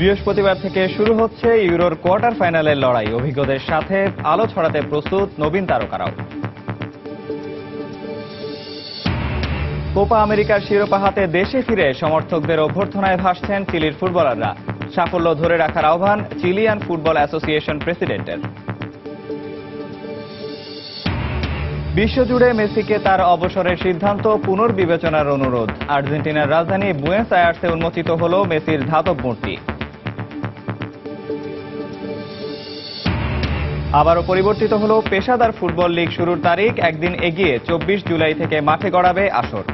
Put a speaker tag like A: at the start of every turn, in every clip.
A: বৃহস্পতিবার থেকে শুরু হচ্ছে ইউরোর কোয়ার্টার ফাইনালের লড়াই। অভিজ্ঞদের সাথে আলো ছড়াতে প্রস্তুত নবীন তারকারাও। কোপা আমেরিকার শিরোপা হাতে দেশে ফিরে সমর্থকদের অভ্যর্থনায় ভাসছেন চিলির ফুটবলাররা। সাফল্য ধরে রাখার আহ্বান চিলিয়ান ফুটবল অ্যাসোসিয়েশন প্রেসিডেন্টের। বিশ্বজুড়ে মেসিকে তার অবসরের সিদ্ধান্ত পুনর্বিবেচনার অনুরোধ। আর্জেন্টিনার রাজধানী বুয়েনোস আয়ার্সে উন্মোচিত হল মেসির ধাতব মূর্তি। আবারও পরিবর্তিত হল পেশাদার ফুটবল লিগ শুরুর তারিখ, একদিন এগিয়ে 24 জুলাই থেকে মাঠে গড়াবে আসর।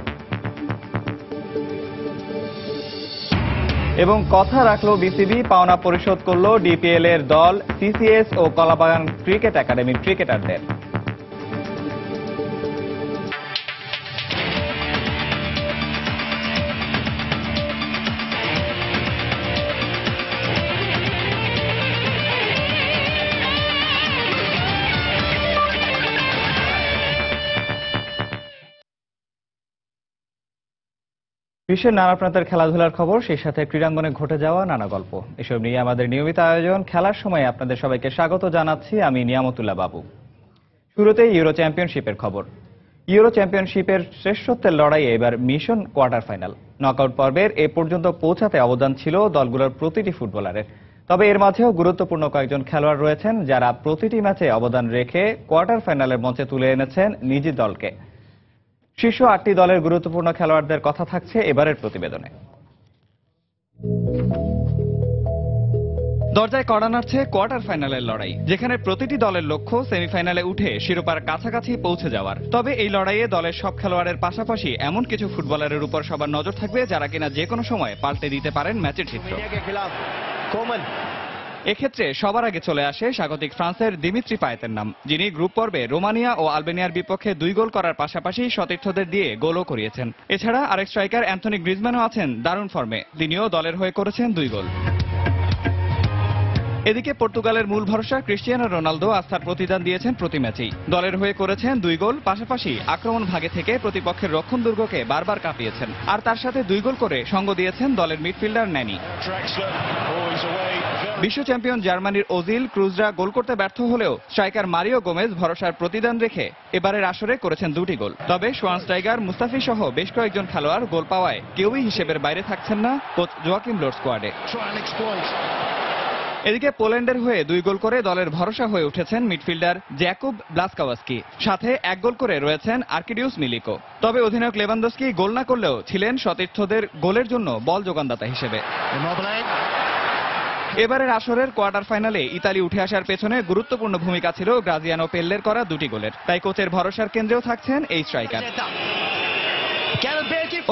A: এবং কথা রাখল বিসিবি, পাওনা পরিশোধ করল ডিপিএল এর দল, সিসিএস ও কলাবাগান ক্রিকেট একাডেমির ক্রিকেটারদের। বিশ্বের নানা প্রান্তের খেলাধুলার খবর, সেই সাথে ক্রীড়াঙ্গনে ঘটে যাওয়া নানা গল্প, এসব নিয়ে আমাদের নিয়মিত আয়োজন খেলার সময় আপনাদের সবাইকে স্বাগত জানাচ্ছি। আমি নিয়ামতুল্লাহ বাবু। শুরুতেই ইউরো চ্যাম্পিয়নশিপের খবর। ইউরো চ্যাম্পিয়নশিপের শ্রেষ্ঠত্বের লড়াইয়ে এবার মিশন কোয়ার্টার ফাইনাল। নকআউট পর্বের এ পর্যন্ত পৌঁছাতে অবদান ছিল দলগুলোর প্রতিটি ফুটবলারের। তবে এর মাঝেও গুরুত্বপূর্ণ কয়েকজন খেলোয়াড় রয়েছেন যারা প্রতিটি ম্যাচে অবদান রেখে কোয়ার্টার ফাইনালের মঞ্চে তুলে এনেছেন নিজ দলকে। শীর্ষ 8টি দলের গুরুত্বপূর্ণ খেলোয়াড়দের কথা থাকছে এবারের প্রতিবেদনে। দরজায় কড়া নাড়ছে কোয়ার্টার ফাইনালের লড়াই, যেখানে প্রতিটি দলের লক্ষ্য সেমিফাইনালে উঠে শিরোপার কাছাকাছি পৌঁছে যাওয়ার। তবে এই লড়াইয়ে দলের সব খেলোয়াড়ের পাশাপাশি এমন কিছু ফুটবলারের উপর সবার নজর থাকবে যারা কিনা যে কোনো সময় পাল্টে দিতে পারেন ম্যাচের চিত্র। এক্ষেত্রে সবার আগে চলে আসে স্বাগতিক ফ্রান্সের দিমিত্রি পায়েতের নাম, যিনি গ্রুপ পর্বে রোমানিয়া ও আলবেনিয়ার বিপক্ষে 2 গোল করার পাশাপাশি সতীর্থদের দিয়ে গোলও করিয়েছেন। এছাড়া আরেক স্ট্রাইকার অ্যান্থনি গ্রিজম্যানও আছেন দারুণ ফর্মে, তিনিও দলের হয়ে করেছেন 2 গোল। এদিকে পর্তুগালের মূল ভরসা ক্রিস্টিয়ানো রোনালদো আস্থার প্রতিদান দিয়েছেন প্রতি ম্যাচেই, দলের হয়ে করেছেন 2 গোল, পাশাপাশি আক্রমণ ভাগে থেকে প্রতিপক্ষের রক্ষণ দুর্গকে বারবার কাঁপিয়েছেন। আর তার সাথে 2 গোল করে সঙ্গ দিয়েছেন দলের মিডফিল্ডার ন্যানি। বিশ্ব চ্যাম্পিয়ন জার্মানির ওজিল, ক্রুজরা গোল করতে ব্যর্থ হলেও স্ট্রাইকার মারিও গোমেজ ভরসার প্রতিদান রেখে এবারের আসরে করেছেন 2টি গোল। তবে শোয়ানস্টাইগার, মুস্তাফি সহ বেশ কয়েকজন খেলোয়াড় গোল পাওয়ায় কেউই হিসেবের বাইরে থাকছেন না কোচ জোয়াকিম লোর স্কোয়াডে। এদিকে পোল্যান্ডের হয়ে 2 গোল করে দলের ভরসা হয়ে উঠেছেন মিডফিল্ডার জ্যাকুব ব্লাসকাওয়াস্কি, সাথে 1 গোল করে রয়েছেন আর্কিডিউস মিলিকো। তবে অধিনায়ক লেভানদস্কি গোল না করলেও ছিলেন সতীর্থদের গোলের জন্য বল যোগানদাতা হিসেবে। এবারের আসরের কোয়ার্টার ফাইনালে ইতালি উঠে আসার পেছনে গুরুত্বপূর্ণ ভূমিকা ছিল গ্রাজিয়ানো পেল্লের করা 2টি গোলের, তাই কোচের ভরসার কেন্দ্রেও থাকছেন এই স্ট্রাইকার।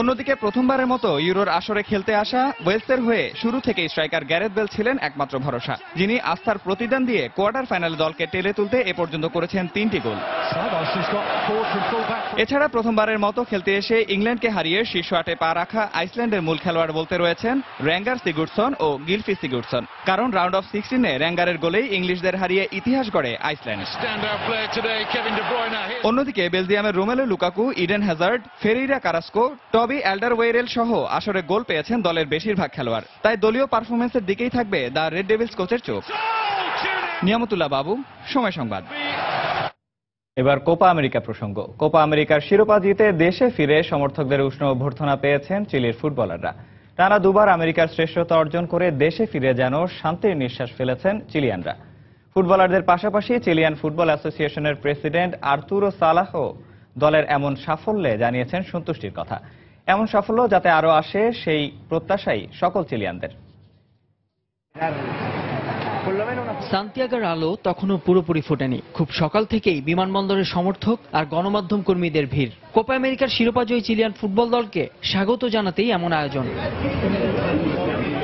A: অন্যদিকে প্রথমবারের মতো ইউরোর আসরে খেলতে আসা ওয়েলসের হয়ে শুরু থেকেই স্ট্রাইকার গ্যারেথ বেল ছিলেন একমাত্র ভরসা, যিনি আস্থার প্রতিদান দিয়ে কোয়ার্টার ফাইনালে দলকে টেনে তুলতে এ পর্যন্ত করেছেন 3টি গোল। এছাড়া প্রথমবারের মতো খেলতে এসে ইংল্যান্ডকে হারিয়ে শীর্ষ 8-এ পা রাখা আইসল্যান্ডের মূল খেলোয়াড় বলতে রয়েছেন র্যাঙ্গার সিগুরসন ও গিলফি সিগুরসন, কারণ রাউন্ড অফ 16-এ র্যাঙ্গারের গোলেই ইংলিশদের হারিয়ে ইতিহাস গড়ে আইসল্যান্ড। অন্যদিকে বেলজিয়ামের Romelu Lukaku, Eden Hazard, Ferreira Carrasco, Toby Alderweireld সহ আসরে গোল পেয়েছেন দলের বেশিরভাগ খেলোয়াড়, তাই দলীয় পারফরমেন্সের দিকেই থাকবে দ্য রেড ডেভিলস কোচের চোখ। নিয়ামতুল্লাহ বাবু, সময় সংবাদ। এবার কোপা আমেরিকা প্রসঙ্গ। কোপা আমেরিকার শিরোপা জিতে দেশে ফিরে সমর্থকদের উষ্ণ অভ্যর্থনা পেয়েছেন চিলির ফুটবলাররা। টানা 2বার আমেরিকার শ্রেষ্ঠতা অর্জন করে দেশে ফিরে যেন শান্তির নিঃশ্বাস ফেলেছেন চিলিয়ানরা। ফুটবলারদের পাশাপাশি চিলিয়ান ফুটবল অ্যাসোসিয়েশনের প্রেসিডেন্ট আর্তুরো সালাহও দলের এমন সাফল্যে জানিয়েছেন সন্তুষ্টির কথা। এমন সাফল্য যাতে আরো আসে সেই প্রত্যাশাই সকল চিলিয়ানদের।
B: সান্তিয়াগোর আলো তখনও পুরোপুরি ফোটেনি। খুব সকাল থেকেই বিমানবন্দরের সমর্থক আর গণমাধ্যম কর্মীদের ভিড়। কোপা আমেরিকার শিরোপাজয়ী চিলিয়ান ফুটবল দলকে স্বাগত জানাতেই এমন আয়োজন।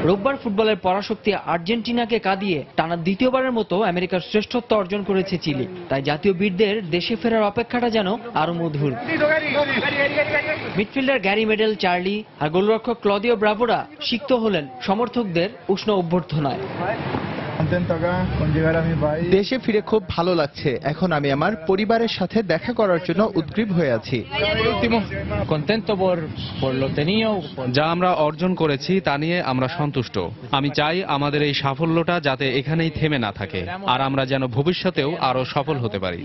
B: রোববার ফুটবলের পরাশক্তি আর্জেন্টিনাকে কাঁদিয়ে টানা 2য়বারের মতো আমেরিকার শ্রেষ্ঠত্ব অর্জন করেছে চিলি, তাই জাতীয় বীরদের দেশে ফেরার অপেক্ষাটা যেন আরো মধুর। মিডফিল্ডার গ্যারি মেডেল, চার্লি আর গোলরক্ষক ক্লদিও ব্রাভোরা সিক্ত হলেন সমর্থকদের উষ্ণ অভ্যর্থনায়।
C: contento acá con llegar a mi país.
D: দেশে ফিরে খুব ভালো লাগছে। এখন আমি আমার পরিবারের সাথে দেখা করার জন্য উদগ্রীব হয়ে আছি।
E: যা আমরা অর্জন করেছি তা নিয়ে আমরা সন্তুষ্ট। আমি চাই আমাদের এই সাফল্যটা যাতে এখানেই থেমে না থাকে, আর আমরা যেন ভবিষ্যতেও আরো সফল হতে পারি।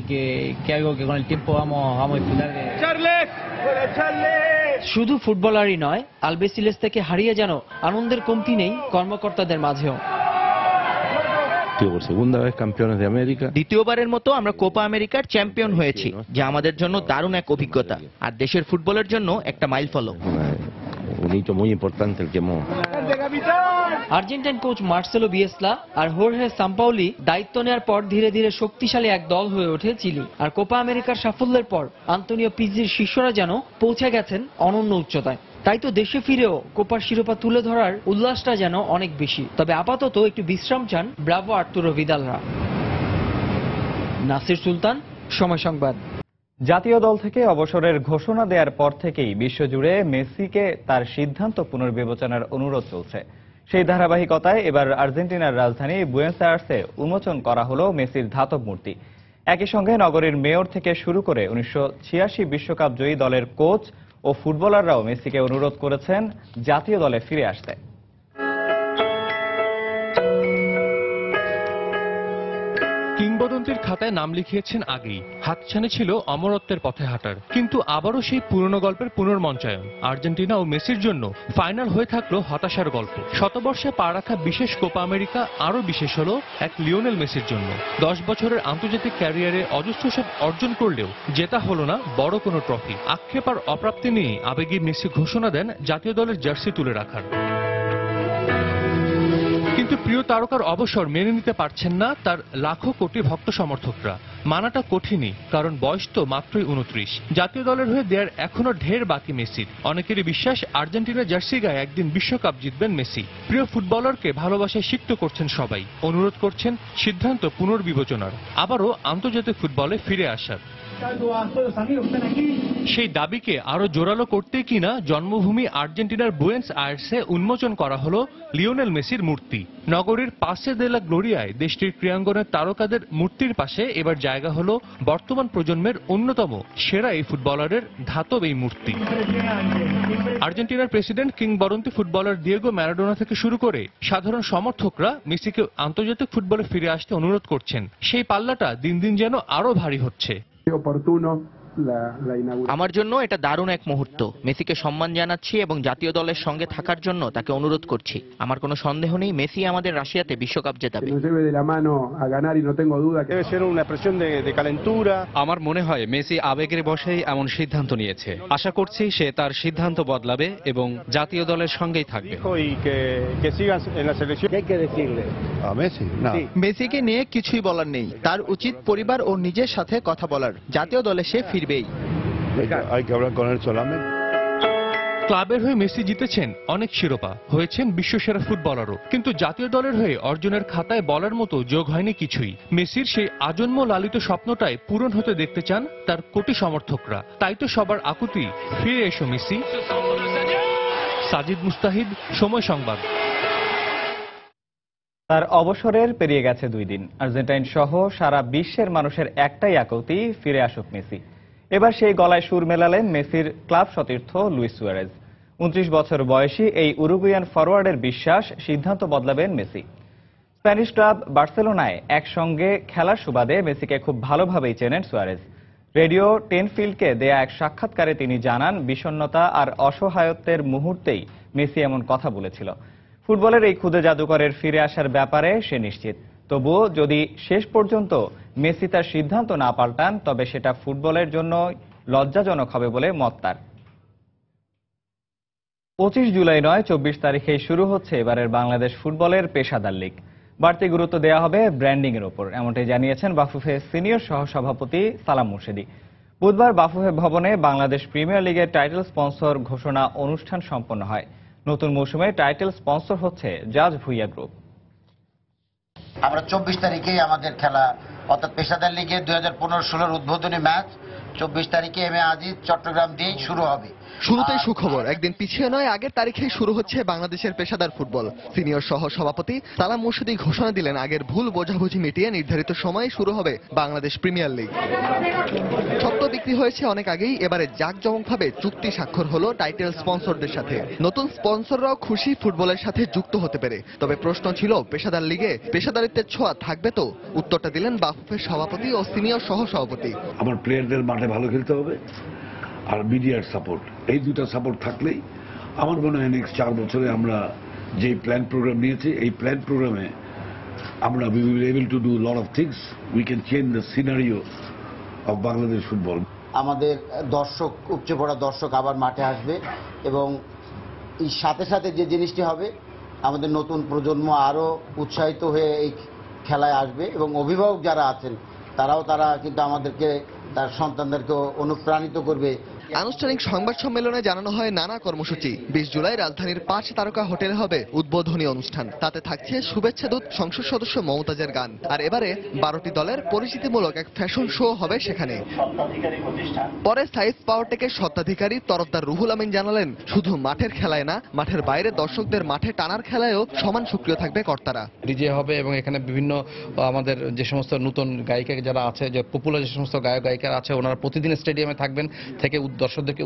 B: শুধু ফুটবলারই নয়, আলবেসিলেস থেকে হারিয়ে যেন আনন্দের কমতি নেই কর্মকর্তাদের মাঝেও।
F: দ্বিতীয়বারের মতো আমরা কোপা আমেরিকার চ্যাম্পিয়ন হয়েছি, যা আমাদের জন্য দারুণ এক অভিজ্ঞতা আর দেশের ফুটবলের জন্য একটা মাইলফলক।
B: আর্জেন্টাইন কোচ মার্সেলো বিয়েসলা আর হোর্হে সাম্পাওলি দায়িত্ব নেওয়ার পর ধীরে ধীরে শক্তিশালী এক দল হয়ে ওঠে চিলি। আর কোপা আমেরিকার সাফল্যের পর আন্তোনিও পিজ্জির শিষ্যরা যেন পৌঁছে গেছেন অনন্য উচ্চতায়। তাই তো দেশে ফিরেও কোপার শিরোপা তুলে ধরার উল্লাসটা যেন অনেক বেশি। তবে আপাতত একটু বিশ্রাম চান ব্রাভো আর্তুরো ভিদালরা। নাসির সুলতান, সময় সংবাদ।
A: জাতীয় দল থেকে অবসরের ঘোষণা দেওয়ার পর থেকেই বিশ্বজুড়ে মেসিকে তার সিদ্ধান্ত পুনর্বিবেচনার অনুরোধ চলছে। সেই ধারাবাহিকতায় এবার আর্জেন্টিনার রাজধানী বুয়েনোস আয়ার্সে উন্মোচন করা হলো মেসির ধাতব মূর্তি। একই সঙ্গে নগরীর মেয়র থেকে শুরু করে 1986 বিশ্বকাপ জয়ী দলের কোচ ও ফুটবলাররাও মেসিকে অনুরোধ করেছেন জাতীয় দলে ফিরে আসতে।
G: কিংবদন্তির খাতায় নাম লিখিয়েছেন আগেই, হাতছানি ছিল অমরত্বের পথে হাঁটার, কিন্তু আবারও সেই পুরনো গল্পের পুনর্মঞ্চায়ন। আর্জেন্টিনা ও মেসির জন্য ফাইনাল হয়ে থাকলো হতাশার গল্প। শতবর্ষে পা রাখা বিশেষ কোপা আমেরিকা আরও বিশেষ হলো এক লিওনেল মেসির জন্য। 10 বছরের আন্তর্জাতিক ক্যারিয়ারে অজস্র সব অর্জন করলেও জেতা হলো না বড় কোনো ট্রফি। আক্ষেপ আর অপ্রাপ্তি নিয়ে আবেগী মেসি ঘোষণা দেন জাতীয় দলের জার্সি তুলে রাখার। কিন্তু প্রিয় তারকার অবসর মেনে নিতে পারছেন না তার লাখো কোটি ভক্ত সমর্থকরা। মানাটা কঠিনই, কারণ বয়স তো মাত্রই 29। জাতীয় দলের হয়ে দেয়ার এখনো ঢের বাকি মেসির। অনেকেরই বিশ্বাস আর্জেন্টিনার জার্সি গায়ে একদিন বিশ্বকাপ জিতবেন মেসি। প্রিয় ফুটবলারকে ভালোবাসায় সিক্ত করছেন সবাই, অনুরোধ করছেন সিদ্ধান্ত পুনর্বিবেচনার, আবারও আন্তর্জাতিক ফুটবলে ফিরে আসার। সেই দাবিকে আরো জোরালো করতে কিনা জন্মভূমি আর্জেন্টিনার বুয়েনোস আয়ার্সে উন্মোচন করা হলো লিওনেল মেসির মূর্তি। নগরীর পাসে দে লা গ্লোরিয়ায় দেশটির ক্রীড়াঙ্গনের তারকাদের মূর্তির পাশে এবার জায়গা হলো বর্তমান প্রজন্মের অন্যতম সেরা এই ফুটবলারের ধাতব এই মূর্তি। আর্জেন্টিনার প্রেসিডেন্ট কিংবদন্তি ফুটবলার দিয়েগো ম্যারাডোনা থেকে শুরু করে সাধারণ সমর্থকরা মেসিকে আন্তর্জাতিক ফুটবলে ফিরে আসতে অনুরোধ করছেন। সেই পাল্লাটা দিন দিন যেন আরো ভারী হচ্ছে।
F: আমার জন্য এটা দারুণ এক মুহূর্ত। মেসিকে সম্মান জানাচ্ছি এবং জাতীয় দলের সঙ্গে থাকার জন্য তাকে অনুরোধ করছি। আমার কোনো সন্দেহ নেই মেসি আমাদের রাশিয়াতে বিশ্বকাপ জেতাবে।
E: আমার মনে হয় মেসি আবেগের বশেই এমন সিদ্ধান্ত নিয়েছে। আশা করছি সে তার সিদ্ধান্ত বদলাবে এবং জাতীয় দলের সঙ্গেই থাকবে।
D: মেসিকে নিয়ে কিছুই বলার নেই, তার উচিত পরিবার ও নিজের সাথে কথা বলার। জাতীয় দলে সে ফিরবেই।
G: ক্লাবের হয়ে মেসি জিতেছেন অনেক শিরোপা, হয়েছেন বিশ্বসেরা ফুটবলারও, কিন্তু জাতীয় দলের হয়ে অর্জনের খাতায় বলার মতো যোগ হয়নি কিছুই। মেসির সেই আজন্ম লালিত স্বপ্নটাই পূরণ হতে দেখতে চান তার কোটি সমর্থকরা। তাই তো সবার আকুতি, ফিরে এসো মেসি। সাজিদ মুস্তাহিদ, সময় সংবাদ।
A: তার অবসরের পেরিয়ে গেছে 2 দিন। আর্জেন্টাইন সহ সারা বিশ্বের মানুষের একটাই আকুতি, ফিরে আসুক মেসি। এবার সেই গলায় সুর মেলালেন মেসির ক্লাব সতীর্থ লুইস সুয়ারেজ। 29 বছর বয়সী এই উরুগুয়ান ফরওয়ার্ডের বিশ্বাস সিদ্ধান্ত বদলাবেন মেসি। স্প্যানিশ ক্লাব বার্সেলোনায় একসঙ্গে খেলার সুবাদে মেসিকে খুব ভালোভাবেই চেনেন সুয়ারেজ। রেডিও 10 ফিল্ডকে দেয়া এক সাক্ষাৎকারে তিনি জানান, বিষণ্ণতা আর অসহায়ত্বের মুহূর্তেই মেসি এমন কথা বলেছিল। ফুটবলের এই ক্ষুদে জাদুকরের ফিরে আসার ব্যাপারে সে নিশ্চিত। তবুও যদি শেষ পর্যন্ত মেসি তার সিদ্ধান্ত না পাল্টান, তবে সেটা ফুটবলের জন্য লজ্জাজনক হবে বলে মত তার। 25 জুলাই নয় 24 তারিখে শুরু হচ্ছে এবারের বাংলাদেশ ফুটবলের পেশাদার লীগ। বাড়তি গুরুত্ব দেওয়া হবে ব্র্যান্ডিং এর উপর, এমনটাই জানিয়েছেন বাফুফে সিনিয়র সহসভাপতি সালাম মুর্শেদি। বুধবার বাফুফে ভবনে বাংলাদেশ প্রিমিয়ার লিগের টাইটেল স্পন্সর ঘোষণা অনুষ্ঠান সম্পন্ন হয়। নতুন মৌসুমে টাইটেল স্পন্সর হচ্ছে জাজ ভুইয়া গ্রুপ।
H: আমরা 24 তারিখেই আমাদের খেলা, অর্থাৎ পেশাদার লিগে 2015-16 উদ্বোধনী ম্যাচ 24 তারিখে এমএ আজিজ চট্টগ্রাম দিয়ে শুরু হবে।
D: শুরুতেই সুখবর, একদিন পিছিয়ে নয় আগের তারিখেই শুরু হচ্ছে বাংলাদেশের পেশাদার ফুটবল। সিনিয়র সহ সভাপতি সালাম মুর্শিদি ঘোষণা দিলেন আগের ভুল বোঝাবুঝি মিটিয়ে নির্ধারিত সময়ে শুরু হবে বাংলাদেশ প্রিমিয়ার লিগ। সত্য বিক্রি হয়েছে অনেক আগেই, এবারে জাঁকজমকভাবে চুক্তি স্বাক্ষর হলো টাইটেল স্পন্সরদের সাথে। নতুন স্পন্সররাও খুশি ফুটবলের সাথে যুক্ত হতে পেরে। তবে প্রশ্ন ছিল পেশাদার লিগে পেশাদারিত্বের ছোঁয়া থাকবে তো? উত্তরটা দিলেন বাফুফের সভাপতি ও সিনিয়র সহ সভাপতি।
I: আমার প্লেয়ারদের মাঠে ভালো খেলতে হবে আর মিডিয়ার সাপোর্ট, এই দুটো সাপোর্ট থাকলেই আমার মনে হয় নেক্সট 4 বছরে আমরা যে প্ল্যান প্রোগ্রাম নিয়েছি এই প্ল্যান প্রোগ্রামে আমরা we will able to do lot of things, we can change the scenario of Bangladesh football.
H: আমাদের দর্শক, উপচে পড়া দর্শক আবার মাঠে আসবে এবং এই সাথে সাথে যে জিনিসটি হবে, আমাদের নতুন প্রজন্ম আরও উৎসাহিত হয়ে এই খেলায় আসবে এবং অভিভাবক যারা আছেন তারা কিন্তু আমাদেরকে, তার সন্তানদেরকে অনুপ্রাণিত করবে।
D: আনুষ্ঠানিক সংবাদ সম্মেলনে জানানো হয় নানা কর্মসূচি। 20 জুলাই রাজধানীর 5 তারকা হোটেলে হবে উদ্বোধনী অনুষ্ঠান। তাতে থাকছে শুভেচ্ছা দূত সংসদ সদস্য মমতাজের গান। আর এবারে 12টি দলের পরিচিতিমূলক এক ফ্যাশন শো হবে সেখানে। পরে সাইজ পাওয়ারটেকের স্বত্বাধিকারী তরফদার রুহুল আমিন জানালেন, শুধু মাঠের খেলায় না, মাঠের বাইরে দর্শকদের মাঠে টানার খেলায়ও সমান সক্রিয় থাকবে কর্তারা।
E: ডিজে হবে এবং এখানে বিভিন্ন আমাদের যে সমস্ত নতুন গায়িকা যারা আছে, যে পপুলার যে সমস্ত গায়ক গায়িকারা আছে, ওনারা প্রতিদিন স্টেডিয়ামে থাকবেন, থেকে দর্শকদেরকে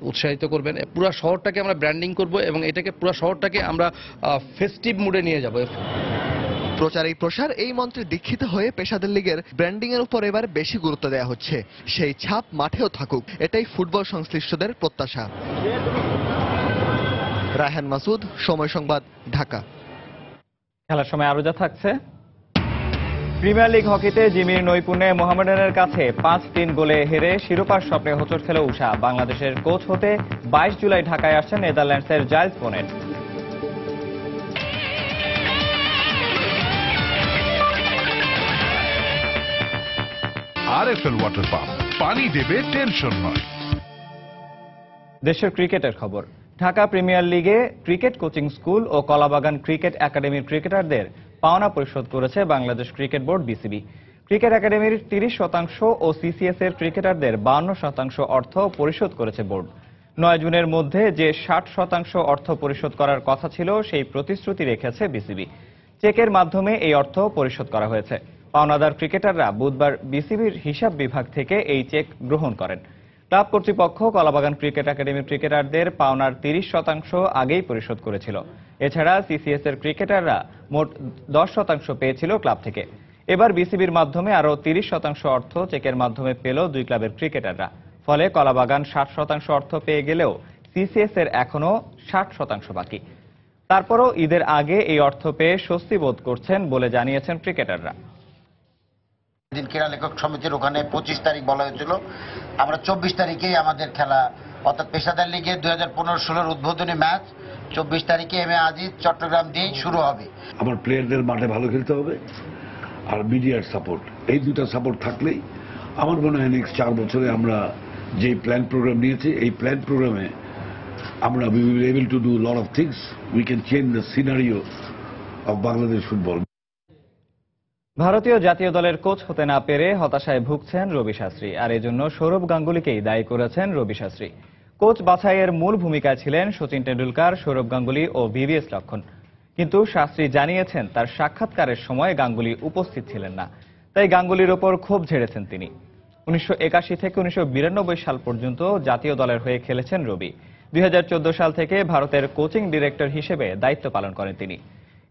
E: উৎসাহিত করবেন। পুরো শহরটাকে আমরা ব্র্যান্ডিং করব এবং এটাকে পুরো শহরটাকে আমরা ফেস্টিভ মুডে নিয়ে যাব।
D: প্রচারেই প্রসার, এই মন্ত্রে দীক্ষিত হয়ে পেশাদার লিগের ব্র্যান্ডিং এর উপর এবার বেশি গুরুত্ব দেওয়া হচ্ছে। সেই ছাপ মাঠেও থাকুক, এটাই ফুটবল সংশ্লিষ্টদের প্রত্যাশা। রায়হান মাসুদ, সময় সংবাদ, ঢাকা।
A: খেলার সময় আরো যা থাকছে। প্রিমিয়ার লিগ হকিতে জিমির নৈপুণ্যে মোহামেডানের কাছে 5-3 গোলে হেরে শিরোপার স্বপ্নে হোঁচট খেল উষা। বাংলাদেশের কোচ হতে 22 জুলাই ঢাকায় আসছেন নেদারল্যান্ডসের Giles bonnet.
J: RFL water pump, পানি দেবে টেনশন নয়।
A: দেশের ক্রিকেটের খবর। ঢাকা প্রিমিয়ার লিগে ক্রিকেট কোচিং স্কুল ও কলাবাগান ক্রিকেট একাডেমির ক্রিকেটারদের পাওনা পরিশোধ করেছে Bangladesh cricket board BCB. Cricket একাডেমির 30% ও সিসিএস এর ক্রিকেটারদের 52% অর্থ পরিশোধ করেছে বোর্ড। 9 জুনের মধ্যে যে 60% অর্থ পরিশোধ করার কথা ছিল সেই প্রতিশ্রুতি রেখেছে বিসিবি। চেকের মাধ্যমে এই অর্থ পরিশোধ করা হয়েছে। পাওনাদার ক্রিকেটাররা বুধবার বিসিবির হিসাব বিভাগ থেকে এই চেক গ্রহণ করেন। ক্লাব কর্তৃপক্ষ কলাবাগান ক্রিকেট একাডেমির ক্রিকেটারদের পাওনার 30% আগেই পরিশোধ করেছিল। এছাড়া সিসিএস এর ক্রিকেটাররা মোট 10% পেয়েছিল ক্লাব থেকে। এবার বিসিবির মাধ্যমে আরও 30% অর্থ চেকের মাধ্যমে পেল দুই ক্লাবের ক্রিকেটাররা। ফলে কলাবাগান 60% অর্থ পেয়ে গেলেও সিসিএস এর এখনো 60% বাকি। তারপরও ঈদের আগে এই অর্থ পেয়ে স্বস্তি বোধ করছেন বলে জানিয়েছেন ক্রিকেটাররা।
H: ক্রীড়া লেখক সমিতির ওখানে 25 তারিখ বলা হয়েছিল, আমরা 24 তারিখেই আমাদের খেলা, অর্থাৎ পেশাদার লিগে 2015-16 উদ্বোধনী ম্যাচ 24 তারিখে এমএ আজিজ চট্টগ্রাম দিয়ে শুরু হবে।
I: আমার প্লেয়ারদের মাঠে ভালো খেলতে হবে আর মিডিয়ার সাপোর্ট, এই দুটো সাপোর্ট থাকলেই আমার মনে হয় নেক্সট 4 বছরে আমরা যে প্ল্যান প্রোগ্রাম নিয়েছি এই প্ল্যান প্রোগ্রামে আমরা we will able to do lot of things, we can change the scenario of Bangladesh football.
A: ভারতীয় জাতীয় দলের কোচ হতে না পেরে হতাশায় ভুগছেন রবি শাস্ত্রী, আর এজন্য সৌরভ গাঙ্গুলিকেই দায়ী করেছেন রবি শাস্ত্রী। কোচ বাছাইয়ের মূল ভূমিকায় ছিলেন সচিন টেন্ডুলকার, সৌরভ গাঙ্গুলি ও ভিভিএস লক্ষ্মণ। কিন্তু শাস্ত্রী জানিয়েছেন তার সাক্ষাৎকারের সময় গাঙ্গুলি উপস্থিত ছিলেন না, তাই গাঙ্গুলির ওপর ক্ষোভ ঝেড়েছেন তিনি। 1981 থেকে 1992 সাল পর্যন্ত জাতীয় দলের হয়ে খেলেছেন রবি। 2014 সাল থেকে ভারতের কোচিং ডিরেক্টর হিসেবে দায়িত্ব পালন করেন তিনি।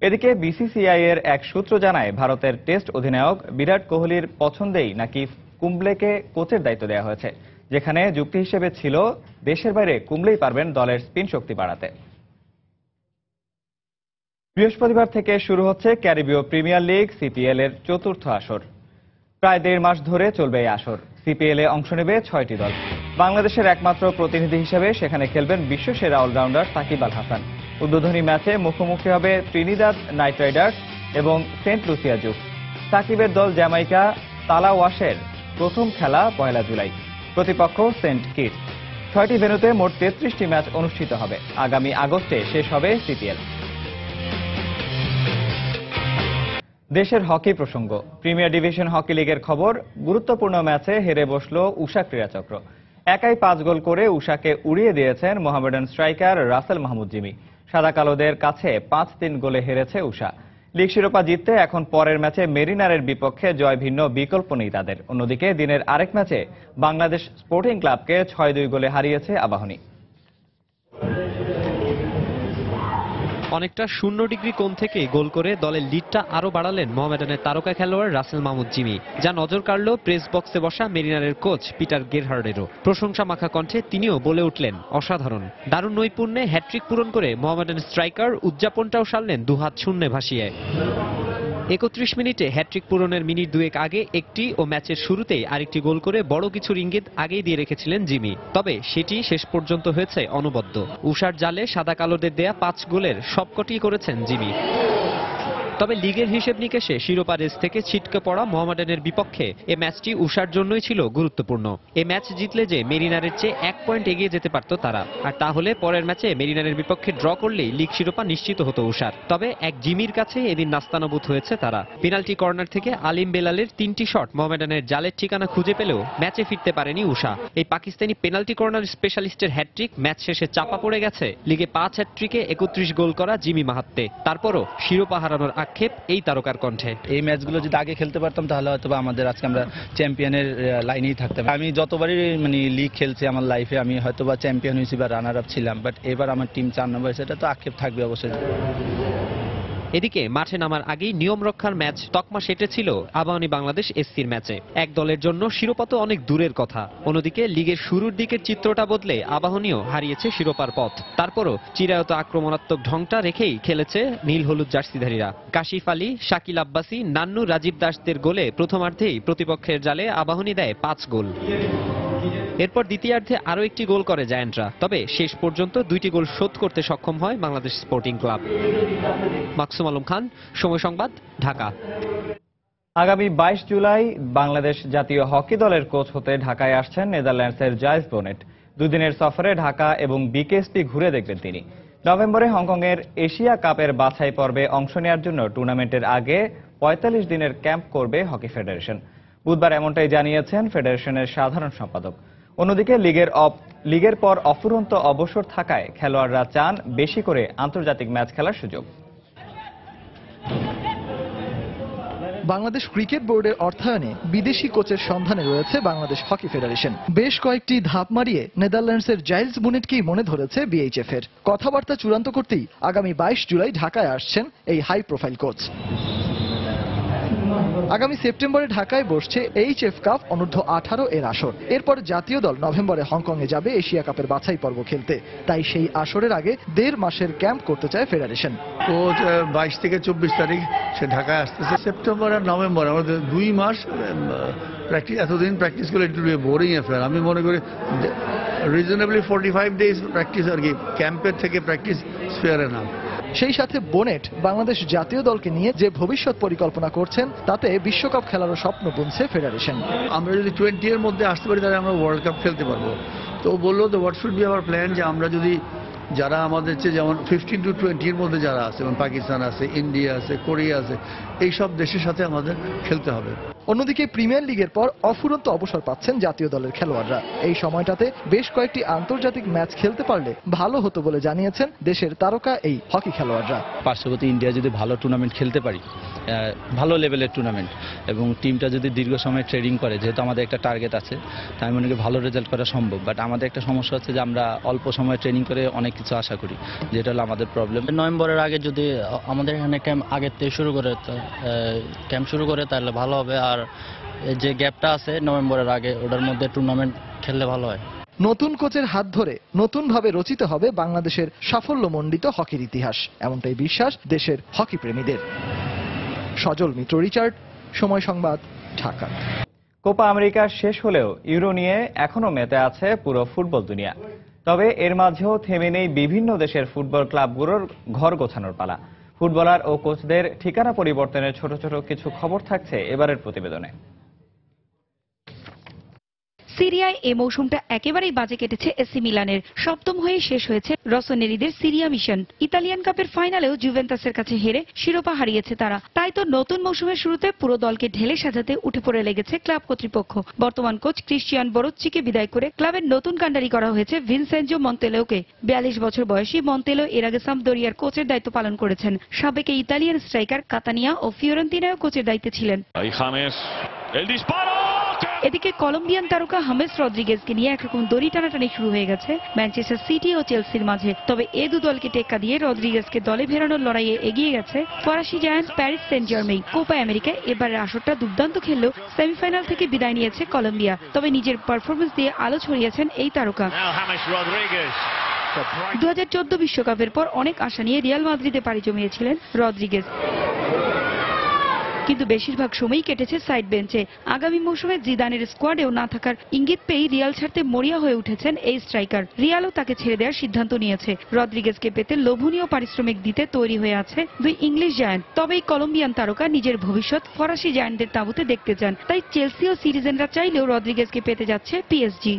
A: এদিকে বিসিসিআই এর এক সূত্র জানায়, ভারতের টেস্ট অধিনায়ক বিরাট কোহলির পছন্দেই নাকি কুম্বলেকে কোচের দায়িত্ব দেওয়া হয়েছে, যেখানে যুক্তি হিসেবে ছিল দেশের বাইরে কুম্বলেই পারবেন দলের স্পিন শক্তি বাড়াতে। বৃহস্পতিবার থেকে শুরু হচ্ছে ক্যারিবীয় প্রিমিয়ার লিগ সিপিএল এর চতুর্থ আসর। প্রায় 1.5 মাস ধরে চলবে এই আসর। সিপিএল এ অংশ নেবে 6টি দল। বাংলাদেশের একমাত্র প্রতিনিধি হিসেবে সেখানে খেলবেন বিশ্বসেরা অলরাউন্ডার সাকিব আল হাসান। উদ্বোধনী ম্যাচে মুখোমুখি হবে ত্রিনিদাদ নাইট রাইডার্স এবং সেন্ট লুসিয়া জুক। সাকিবের দল জ্যামাইকা তালাওয়াশের প্রথম খেলা 1 জুলাই, প্রতিপক্ষ সেন্ট কিটস। 6টি ভেন্যুতে মোট 33টি ম্যাচ অনুষ্ঠিত হবে। আগামী আগস্টে শেষ হবে সিপিএল। দেশের হকি প্রসঙ্গ। প্রিমিয়ার ডিভিশন হকি লিগের খবর। গুরুত্বপূর্ণ ম্যাচে হেরে বসল উষা ক্রীড়াচক্র। একাই 5 গোল করে উষাকে উড়িয়ে দিয়েছেন মোহামেডান স্ট্রাইকার রাসেল মাহমুদ জিমি। সাদা কালোদের কাছে 5-3 গোলে হেরেছে উষা। লিগ শিরোপা জিততে এখন পরের ম্যাচে মেরিনারের বিপক্ষে জয় ভিন্ন বিকল্প নেই তাদের। অন্যদিকে দিনের আরেক ম্যাচে বাংলাদেশ স্পোর্টিং ক্লাবকে 6-2 গোলে হারিয়েছে আবাহনী।
K: অনেকটা 0 ডিগ্রি কোণ থেকে গোল করে দলের লিডটা আরো বাড়ালেন মোহামেডানের তারকা খেলোয়াড় রাসেল মাহমুদ জিমি, যা নজর কাড়ল প্রেস বক্সে বসা মেরিনারের কোচ পিটার গেরহার্ডেরও। প্রশংসা মাখা কণ্ঠে তিনিও বলে উঠলেন, অসাধারণ। দারুণ নৈপুণ্যে হ্যাট্রিক পূরণ করে মোহামেডান স্ট্রাইকার উদযাপনটাও সারলেন দুহাত শূন্যে ভাসিয়ে। 31 মিনিটে হ্যাট্রিক পূরণের মিনিট দুয়েক আগে একটি ও ম্যাচের শুরুতেই আরেকটি গোল করে বড় কিছুর ইঙ্গিত আগেই দিয়ে রেখেছিলেন জিমি। তবে সেটি শেষ পর্যন্ত হয়েছে অনবদ্য। উষার জালে সাদা কালোদের দেয়া 5 গোলের সবকটি করেছেন জিমি। তবে লিগের হিসেব নিকেশে শিরোপা রেস থেকে ছিটকে পড়া মোহামেডানের বিপক্ষে এ ম্যাচটি উষার জন্যই ছিল গুরুত্বপূর্ণ। এ ম্যাচ জিতলে যে মেরিনারের চেয়ে 1 পয়েন্ট এগিয়ে যেতে পারত তারা, আর তাহলে পরের ম্যাচে মেরিনারের বিপক্ষে ড্র করলেই লিগ শিরোপা নিশ্চিত হতো উষার। তবে এক জিমির কাছে এদিন নাস্তানাবুদ হয়েছে তারা। পেনাল্টি কর্নার থেকে আলিম বেলালের 3টি শট মোহামেডানের জালের ঠিকানা খুঁজে পেলেও ম্যাচে ফিরতে পারেনি উষা। এই পাকিস্তানি পেনাল্টি কর্নার স্পেশালিস্টের হ্যাট্রিক ম্যাচ শেষে চাপা পড়ে গেছে লিগে 5 হ্যাট্রিকে 31 গোল করা জিমি মাহাত্মে। তারপরও শিরোপা হারানোর আক্ষেপ এই তারকার কণ্ঠে।
L: এই ম্যাচগুলো যদি আগে খেলতে পারতাম তাহলে হয়তো আমাদের আজকে আমরা চ্যাম্পিয়নের লাইনেই থাকতাম। আমি যতবারই লিগ খেলছি আমার লাইফে আমি হয়তো বা চ্যাম্পিয়ন হয়েছি বা রানার আপ ছিলাম, বাট এবার আমার টিম 4 নম্বর, সেটা তো আক্ষেপ থাকবে অবশ্যই।
K: এদিকে মাঠে নামার আগেই নিয়ম রক্ষার ম্যাচ তকমা সেটেছিল আবাহনী বাংলাদেশ এসসির ম্যাচে। এক দলের জন্য শিরোপা তো অনেক দূরের কথা, অন্যদিকে লিগের শুরুর দিকের চিত্রটা বদলে আবাহনীও হারিয়েছে শিরোপার পথ। তারপরও চিরায়ত আক্রমণাত্মক ঢংটা রেখেই খেলেছে নীল হলুদ জার্সিধারীরা। কাশিফ আলী, শাকিল আব্বাসি, নান্নু, রাজীব দাসদের গোলে প্রথমার্ধেই প্রতিপক্ষের জালে আবাহনী দেয় 5 গোল। এরপর দ্বিতীয়ার্ধে আরও একটি গোল করে জায়ান্টরা। তবে শেষ পর্যন্ত 2টি গোল শোধ করতে সক্ষম হয় বাংলাদেশ স্পোর্টিং ক্লাব। মাকসুম আলম খান, সময় সংবাদ, ঢাকা।
A: আগামী 22 জুলাই বাংলাদেশ জাতীয় হকি দলের কোচ হতে ঢাকায় আসছেন নেদারল্যান্ডসের জাইস বোনেট। 2 দিনের সফরে ঢাকা এবং বিকেএসপি ঘুরে দেখবেন তিনি। নভেম্বরে হংকংয়ের এশিয়া কাপের বাছাই পর্বে অংশ নেওয়ার জন্য টুর্নামেন্টের আগে 45 দিনের ক্যাম্প করবে হকি ফেডারেশন। বুধবার এমনটাই জানিয়েছেন ফেডারেশনের সাধারণ সম্পাদক। অন্যদিকে লিগের পর অফুরন্ত অবসর থাকায় খেলোয়াড়রা চান বেশি করে আন্তর্জাতিক ম্যাচ খেলার সুযোগ।
C: বাংলাদেশ ক্রিকেট বোর্ডের অর্থায়নে বিদেশি কোচের সন্ধানে রয়েছে বাংলাদেশ হকি ফেডারেশন। বেশ কয়েকটি ধাপ মারিয়ে নেদারল্যান্ডসের জাইলস বুনেটকেই মনে ধরেছে বিএইচএফ এর। কথাবার্তা চূড়ান্ত করতেই আগামী 22 জুলাই ঢাকায় আসছেন এই হাই প্রোফাইল কোচ। আগামী সেপ্টেম্বরে ঢাকায় বসছে এইচএফ কাপ অনূর্ধ্ব 18 এর আসর। এরপর জাতীয় দল নভেম্বরে হংকংয়ে যাবে এশিয়া কাপের বাছাই পর্ব খেলতে। তাই সেই আসরের আগে 1.5 মাসের ক্যাম্প করতে চায় ফেডারেশন।
I: কোচ 22 থেকে 24 তারিখ সে ঢাকায় আসতেছে। সেপ্টেম্বর আর নভেম্বর আমাদের 2 মাস প্র্যাকটিস। এতদিন প্র্যাকটিস করলে একটু বোরিং অ্যাফেয়ার। আমি মনে করি রিজনেবলি 45 ডেজ প্র্যাকটিস আর কি, ক্যাম্পের থেকে প্র্যাকটিস ফেয়ার এনাফ।
C: সেই সাথে বোনেট বাংলাদেশ জাতীয় দলকে নিয়ে যে ভবিষ্যৎ পরিকল্পনা করছেন তাতে বিশ্বকাপ খেলারও স্বপ্ন বুনছে ফেডারেশন।
I: আমরা যদি 20 এর মধ্যে আসতে পারি তাহলে আমরা ওয়ার্ল্ড কাপ খেলতে পারবো। তো বললো তো what should be hour plan, যে আমরা যদি যারা আমাদের চেয়ে যেমন 15 to 20 এর মধ্যে যারা আছে, যেমন পাকিস্তান আছে, ইন্ডিয়া আছে, কোরিয়া আছে, এইসব দেশের সাথে আমাদের খেলতে হবে।
C: অন্যদিকে প্রিমিয়ার লিগের পর অফুরন্ত অবসর পাচ্ছেন জাতীয় দলের খেলোয়াড়রা। এই সময়টাতে বেশ কয়েকটি আন্তর্জাতিক ম্যাচ খেলতে পারলে ভালো হতো বলে জানিয়েছেন দেশের তারকা এই হকি খেলোয়াড়রা।
L: পার্শ্ববর্তী ইন্ডিয়া যদি ভালো টুর্নামেন্ট খেলতে পারি, ভালো লেভেলের টুর্নামেন্ট, এবং টিমটা যদি দীর্ঘ সময় ট্রেনিং করে, যেহেতু আমাদের একটা টার্গেট আছে, তাই মনে করি ভালো রেজাল্ট করা সম্ভব। বাট আমাদের একটা সমস্যা হচ্ছে যে আমরা অল্প সময় ট্রেনিং করে অনেক কিছু আশা করি, যেটা হলো আমাদের প্রবলেম।
M: নভেম্বরের আগে যদি আমাদের এখানে ক্যাম্প আগের থেকে শুরু করে তাহলে ভালো হবে। আর যে গ্যাপটা আছে নভেম্বরের আগে, ওটার মধ্যে টুর্নামেন্ট খেললে ভালো হয়।
C: নতুন কোচের হাত ধরে নতুনভাবে রচিত হবে বাংলাদেশের সাফল্যমণ্ডিত হকির ইতিহাস, এমনটাই বিশ্বাস দেশের হকি প্রেমীদের। সজল মিত্র, রিচার্ড, সময় সংবাদ, ঢাকা।
A: কোপা আমেরিকা শেষ হলেও ইউরো নিয়ে এখনো মেতে আছে পুরো ফুটবল দুনিয়া। তবে এর মাঝেও থেমে নেই বিভিন্ন দেশের ফুটবল ক্লাবগুলোর ঘর গোছানোর পালা। ফুটবলার ও কোচদের ঠিকানা পরিবর্তনের ছোট ছোট কিছু খবর থাকছে এবারের প্রতিবেদনে।
N: সিরিয়ায় এই মৌসুমটা একেবারেই বাজে কেটেছে এসি মিলানের। সপ্তম হয়ে শেষ হয়েছে রসোনেরিদের সিরিয়া মিশন। ইতালিয়ান কাপের ফাইনালেও জুভেন্টাসের কাছে হেরে শিরোপা হারিয়েছে তারা। তাই তো নতুন মৌসুমের শুরুতে পুরো দলকে ঢেলে সাজাতে উঠে পড়ে লেগেছে ক্লাব কর্তৃপক্ষ। বর্তমান কোচ ক্রিশ্চিয়ান বরুচ্চিকে বিদায় করে ক্লাবের নতুন কান্ডারি করা হয়েছে ভিনসেনজো মন্তেলোকে। 42 বছর বয়সী মন্তেলো এর আগে সাম্পদোরিয়ার কোচের দায়িত্ব পালন করেছেন। সাবেক ইতালিয়ান স্ট্রাইকার কাতানিয়া ও ফিওরেন্তিনায় কোচের দায়িত্বে ছিলেন। এদিকে কলম্বিয়ান তারকা হামেস রদ্রিগেজকে নিয়ে একরকম দড়ি টানাটানি শুরু হয়ে গেছে ম্যানচেস্টার সিটি ও চেলসির মাঝে। তবে এ দু দলকে টেক্কা দিয়ে রদ্রিগেজকে দলে ফেরানোর লড়াইয়ে এগিয়ে গেছে ফরাসি giant Paris Saint Germain. Copa আমেরিকায় এবারের আসরটা দুর্দান্ত খেললেও সেমিফাইনাল থেকে বিদায় নিয়েছে কলম্বিয়া। তবে নিজের পারফরমেন্স দিয়ে আলো ছড়িয়েছেন এই তারকা। 2014 বিশ্বকাপের পর অনেক আশা নিয়ে রিয়াল মাদ্রিদে পাড়ি জমিয়েছিলেন রদ্রিগেজ, কিন্তু বেশিরভাগ সময়ই কেটেছে সাইড বেঞ্চে। আগামী মৌসুমে জিদানের স্কোয়াডেও না থাকার ইঙ্গিত পেয়ে রিয়াল ছাড়তে মরিয়া হয়ে উঠেছেন এই স্ট্রাইকার। রিয়ালও তাকে ছেড়ে দেওয়ার সিদ্ধান্ত নিয়েছে। রদ্রিগেজকে পেতে লোভনীয় পারিশ্রমিক দিতে তৈরি হয়ে আছে দুই ইংলিশ জায়ান্ট। তবে এই কলম্বিয়ান তারকা নিজের ভবিষ্যৎ ফরাসি জায়ান্টদের তাঁবুতে দেখতে চান। তাই চেলসি ও সিটিজেনরা চাইলেও রদ্রিগেজকে পেতে যাচ্ছে পিএসজি।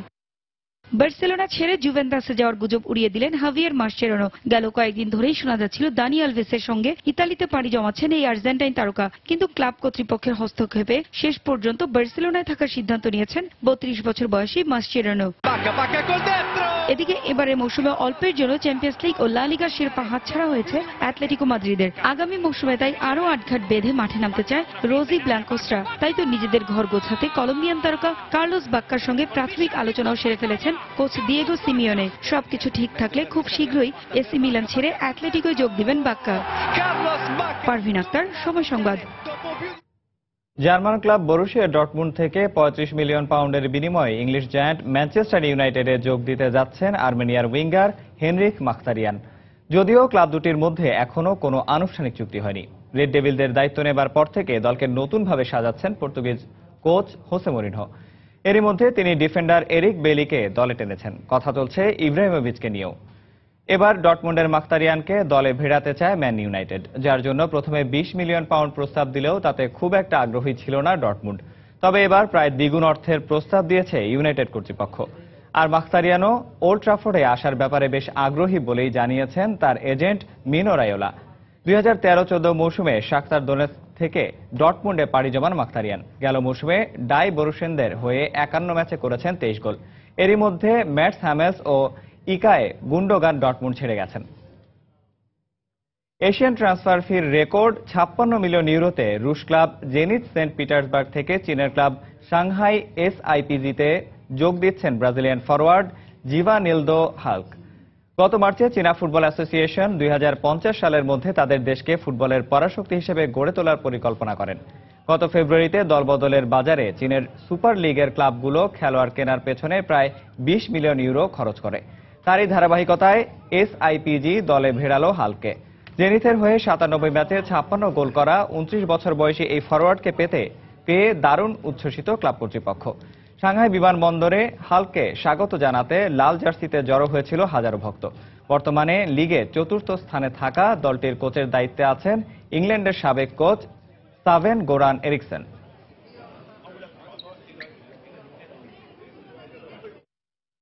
N: বার্সেলোনা ছেড়ে জুভেন্টাসে যাওয়ার গুজব উড়িয়ে দিলেন হাভিয়ার মাসচেরানো। গেল কয়েকদিন ধরেই শোনা যাচ্ছিল দানি আলভেসের সঙ্গে ইতালিতে পাড়ি জমাচ্ছেন এই আর্জেন্টাইন তারকা, কিন্তু ক্লাব কর্তৃপক্ষের হস্তক্ষেপে শেষ পর্যন্ত বার্সেলোনায় থাকার সিদ্ধান্ত নিয়েছেন 32 বছর বয়সী মাসচেরানো। এদিকে এবারের মৌসুমে অল্পের জন্য চ্যাম্পিয়ন্স লিগ ও লা লিগার শিরোপা হাতছাড়া হয়েছে অ্যাটলেটিকো মাদ্রিদের। আগামী মৌসুমে তাই আরো আটঘাট বেঁধে মাঠে নামতে চায় রোজি ব্ল্যাঙ্কোস্ট্রা। তাই তো নিজেদের ঘর গোছাতে কলম্বিয়ান তারকা কার্লোস বাক্কার সঙ্গে প্রাথমিক আলোচনাও সেরে ফেলেছেন কোচ দিয়েগো সিমিওনে। সবকিছু ঠিক থাকলে খুব শীঘ্রই এসি মিলান ছেড়ে অ্যাটলেটিকোয় যোগ দিবেন বাক্কা। পারভিন আক্তার, সময় সংবাদ।
A: জার্মান ক্লাব বরুসিয়া ডর্টমুন্ড থেকে 35 মিলিয়ন পাউন্ডের বিনিময়ে ইংলিশ জায়ান্ট ম্যানচেস্টার ইউনাইটেডে যোগ দিতে যাচ্ছেন আর্মেনিয়ার উইঙ্গার হেনরিখ মাখতারিয়ান। যদিও ক্লাব দুটির মধ্যে এখনো কোনো আনুষ্ঠানিক চুক্তি হয়নি। রেড ডেভিলদের দায়িত্ব নেবার পর থেকে দলকে নতুনভাবে সাজাচ্ছেন পর্তুগিজ কোচ হোসে মরিনহো। এরই মধ্যে তিনি ডিফেন্ডার এরিক বেলিকে দলে টেনেছেন। কথা চলছে ইব্রাহিমোভিচকে নিয়েও। এবার ডর্টমুন্ডের মাখতারিয়ানকে দলে ভেড়াতে চায় ম্যান ইউনাইটেড, যার জন্য প্রথমে 20 মিলিয়ন পাউন্ড প্রস্তাব দিলেও তাতে খুব একটা আগ্রহী ছিল না ডর্টমুন্ড। তবে এবার প্রায় দ্বিগুণ অর্থের প্রস্তাব দিয়েছে ইউনাইটেড কর্তৃপক্ষ। আর মাখতারিয়ানও ওল্ড ট্রাফোর্ডে আসার ব্যাপারে বেশ আগ্রহী বলেই জানিয়েছেন তার এজেন্ট মিনো রায়োলা। 2013-14 মৌসুমে শাখতার দোনেৎস্ক থেকে ডর্টমুন্ডে পাড়ি জমান মাখতারিয়ান। গেল মৌসুমে ডাই বরুসেনদের হয়ে 51 ম্যাচে করেছেন 23 গোল। এরই মধ্যে ম্যাটস হ্যামেলস ও ইকায়ে গুন্ডোগান ডর্টমুন্ড ছেড়ে গেছেন। এশিয়ান ট্রান্সফার ফির রেকর্ড 56 মিলিয়ন ইউরোতে রুশ ক্লাব জেনিথ সেন্ট পিটার্সবার্গ থেকে চীনের ক্লাব সাংহাই এসআইপিজিতে যোগ দিচ্ছেন ব্রাজিলিয়ান ফরওয়ার্ড জিভানিলদো হাল্ক। গত মার্চে চীনা ফুটবল অ্যাসোসিয়েশন 2050 সালের মধ্যে তাদের দেশকে ফুটবলের পরাশক্তি হিসেবে গড়ে তোলার পরিকল্পনা করেন। গত ফেব্রুয়ারিতে দলবদলের বাজারে চীনের সুপার লিগের ক্লাবগুলো খেলোয়াড় কেনার পেছনে প্রায় 20 মিলিয়ন ইউরো খরচ করে। তারই ধারাবাহিকতায় এসআইপিজি দলে ভেড়ালো হালকে। জেনিথের হয়ে 97 ম্যাচে 56 গোল করা 29 বছর বয়সী এই ফরওয়ার্ডকে পেয়ে দারুণ উচ্ছ্বসিত ক্লাব কর্তৃপক্ষ। সাংহাই বিমানবন্দরে হালকে স্বাগত জানাতে লাল জার্সিতে জড়ো হয়েছিল হাজারো ভক্ত। বর্তমানে লিগে 4র্থ স্থানে থাকা দলটির কোচের দায়িত্বে আছেন ইংল্যান্ডের সাবেক কোচ সাভেন গোরান এরিকসন।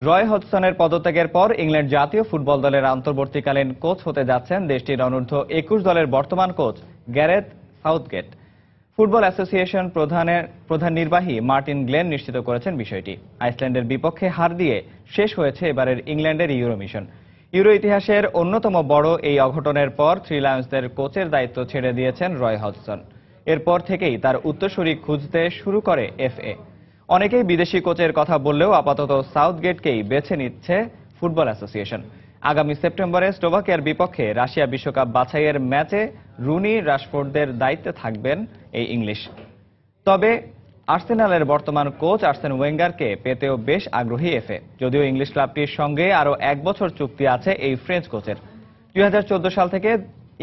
A: রয় হডসনের পদত্যাগের পর ইংল্যান্ড জাতীয় ফুটবল দলের অন্তর্বর্তীকালীন কোচ হতে যাচ্ছেন দেশটির অনূর্ধ্ব 21 দলের বর্তমান coach Gareth Southgate. Football association প্রধান নির্বাহী মার্টিন গ্লেন নিশ্চিত করেছেন বিষয়টি। আইসল্যান্ডের বিপক্ষে হার দিয়ে শেষ হয়েছে এবারের ইংল্যান্ডের ইউরো মিশন। ইউরো ইতিহাসের অন্যতম বড় এই অঘটনের পর থ্রি লায়ন্সদের কোচের দায়িত্ব ছেড়ে দিয়েছেন রয় হডসন। এরপর থেকেই তার উত্তরসূরি খুঁজতে শুরু করে এফএ। অনেকেই বিদেশি কোচের কথা বললেও আপাতত সাউথগেটকেই বেছে নিচ্ছে ফুটবল অ্যাসোসিয়েশন। আগামী সেপ্টেম্বরে স্লোভাকিয়ার বিপক্ষে রাশিয়া বিশ্বকাপ বাছাইয়ের ম্যাচে রুনি রাশফোর্ডদের দায়িত্বে থাকবেন এই ইংলিশ। তবে আর্সেনালের বর্তমান কোচ আর্সেন ওয়েঙ্গারকে পেতেও বেশ আগ্রহী এফএ। যদিও ইংলিশ ক্লাবটির সঙ্গে আরও 1 বছর চুক্তি আছে এই ফ্রেঞ্চ কোচের। 2014 সাল থেকে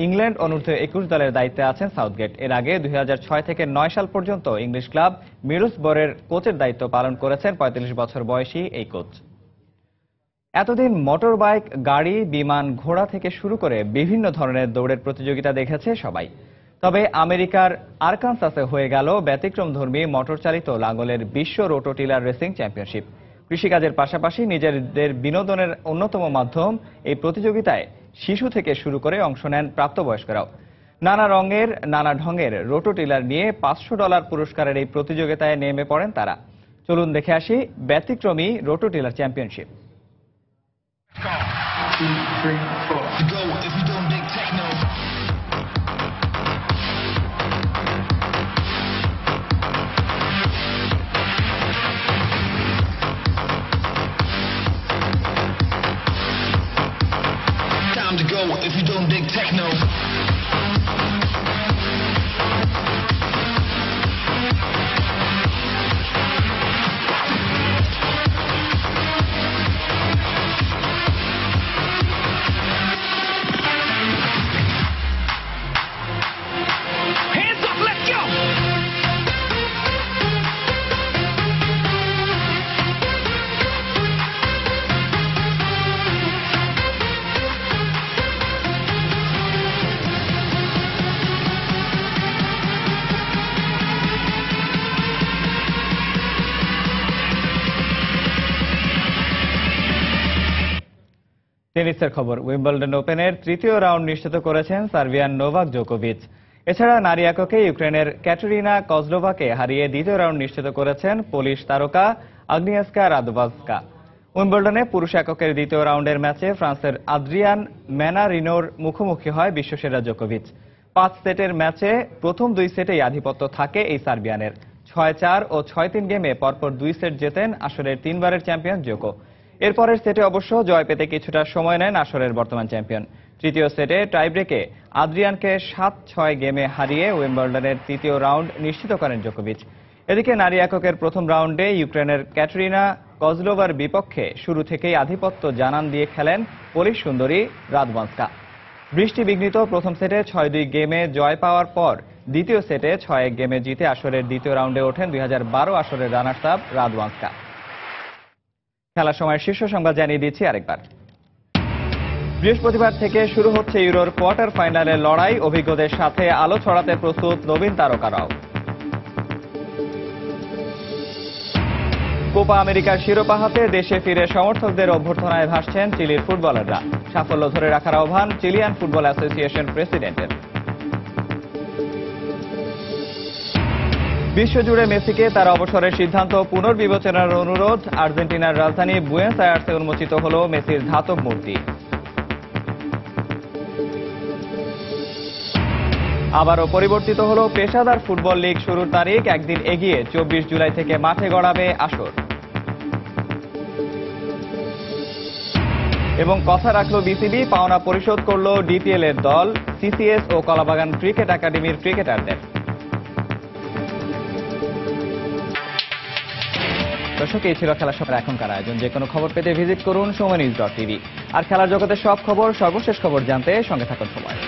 A: ইংল্যান্ড অনূর্ধ্ব 21 দলের দায়িত্বে আছেন সাউথগেট। এর আগে 2006 থেকে 9 সাল পর্যন্ত ইংলিশ ক্লাব মিডলসবরোর কোচের দায়িত্ব পালন করেছেন 45 বছর বয়সী এই কোচ। এতদিন মোটর বাইক, গাড়ি, বিমান, ঘোড়া থেকে শুরু করে বিভিন্ন ধরনের দৌড়ের প্রতিযোগিতা দেখেছে সবাই। তবে আমেরিকার আরকানসাসে হয়ে গেল ব্যতিক্রমধর্মী মোটর চালিত লাঙ্গলের বিশ্ব রোটোটিলার রেসিং চ্যাম্পিয়নশিপ। কৃষিকাজের পাশাপাশি নিজেদের বিনোদনের অন্যতম মাধ্যম এই প্রতিযোগিতায় শিশু থেকে শুরু করে অংশ নেন প্রাপ্তবয়স্করাও। নানা রঙের নানা ঢঙের রোটোটিলার নিয়ে $500 পুরস্কারের এই প্রতিযোগিতায় নেমে পড়েন তারা। চলুন দেখে আসি ব্যতিক্রমী রোটোটিলার championship.
O: Time to go if you don't dig techno. Hands up, let's go.
A: টেনিসের খবর। উইম্বলডন ওপেনের তৃতীয় রাউন্ড নিশ্চিত করেছেন সার্বিয়ান নোভাক জোকোভিচ। এছাড়া নারী এককে ইউক্রেনের ক্যাটারিনা কজলোভাকে হারিয়ে দ্বিতীয় রাউন্ড নিশ্চিত করেছেন পোলিশ তারকা আগনিয়েস্কা রাদভাজকা। উইম্বলডনে পুরুষ এককের দ্বিতীয় রাউন্ডের ম্যাচে ফ্রান্সের আদ্রিয়ান ম্যানারিনোর মুখোমুখি হয় বিশ্বসেরা জোকোভিচ। 5 সেটের ম্যাচে প্রথম 2 সেটেই আধিপত্য থাকে এই সার্বিয়ানের। 6-4 ও 6-3 গেমে পরপর 2 সেট জেতেন আসরের 3বারের চ্যাম্পিয়ন জোকো। এরপরের সেটে অবশ্য জয় পেতে কিছুটা সময় নেন আসরের বর্তমান চ্যাম্পিয়ন। তৃতীয় সেটে টাইব্রেকে আদ্রিয়ানকে 7-6 গেমে হারিয়ে উইম্বলডনের তৃতীয় রাউন্ড নিশ্চিত করেন জোকোভিচ। এদিকে নারী এককের প্রথম রাউন্ডে ইউক্রেনের ক্যাটারিনা কজলোভার বিপক্ষে শুরু থেকেই আধিপত্য জানান দিয়ে খেলেন পোলিশ সুন্দরী রাদভাজকা। বৃষ্টি বিঘ্নিত প্রথম সেটে 6-2 গেমে জয় পাওয়ার পর দ্বিতীয় সেটে 6-1 গেমে জিতে আসরের দ্বিতীয় রাউন্ডে ওঠেন 2012 আসরের রানার্স আপ রাদভাজকা। খেলার সময় শীর্ষ সংবাদ জানিয়ে দিচ্ছি আরেকবার। বৃহস্পতিবার থেকে শুরু হচ্ছে ইউরোর কোয়ার্টার ফাইনালের লড়াই। অভিজ্ঞদের সাথে আলো ছড়াতে প্রস্তুত নবীন তারকারাও। কোপা আমেরিকার শিরোপা হাতে দেশে ফিরে সমর্থকদের অভ্যর্থনায় ভাসছেন চিলির ফুটবলাররা। সাফল্য ধরে রাখার আহ্বান চিলিয়ান ফুটবল অ্যাসোসিয়েশন প্রেসিডেন্টের। বিশ্বজুড়ে মেসিকে তার অবসরের সিদ্ধান্ত পুনর্বিবেচনার অনুরোধ। আর্জেন্টিনার রাজধানী বুয়েন্স আয়ার্সে উন্মোচিত হল মেসির ধাতব মূর্তি। আবারও পরিবর্তিত হল পেশাদার ফুটবল লীগ শুরুর তারিখ, একদিন এগিয়ে 24 জুলাই থেকে মাঠে গড়াবে আসর। এবং কথা রাখলো বিসিবি, পাওনা পরিশোধ করল ডিপিএল এর দল, সিসিএস ও কলাবাগান ক্রিকেট একাডেমির ক্রিকেটারদের। দর্শক, এই ছিল খেলার সময়ের এখনকার আয়োজন। যে কোনো খবর পেতে ভিজিট করুন সময়নিউজ.tv। আর খেলার জগতের সব খবর, সর্বশেষ খবর জানতে সঙ্গে থাকুন সময়।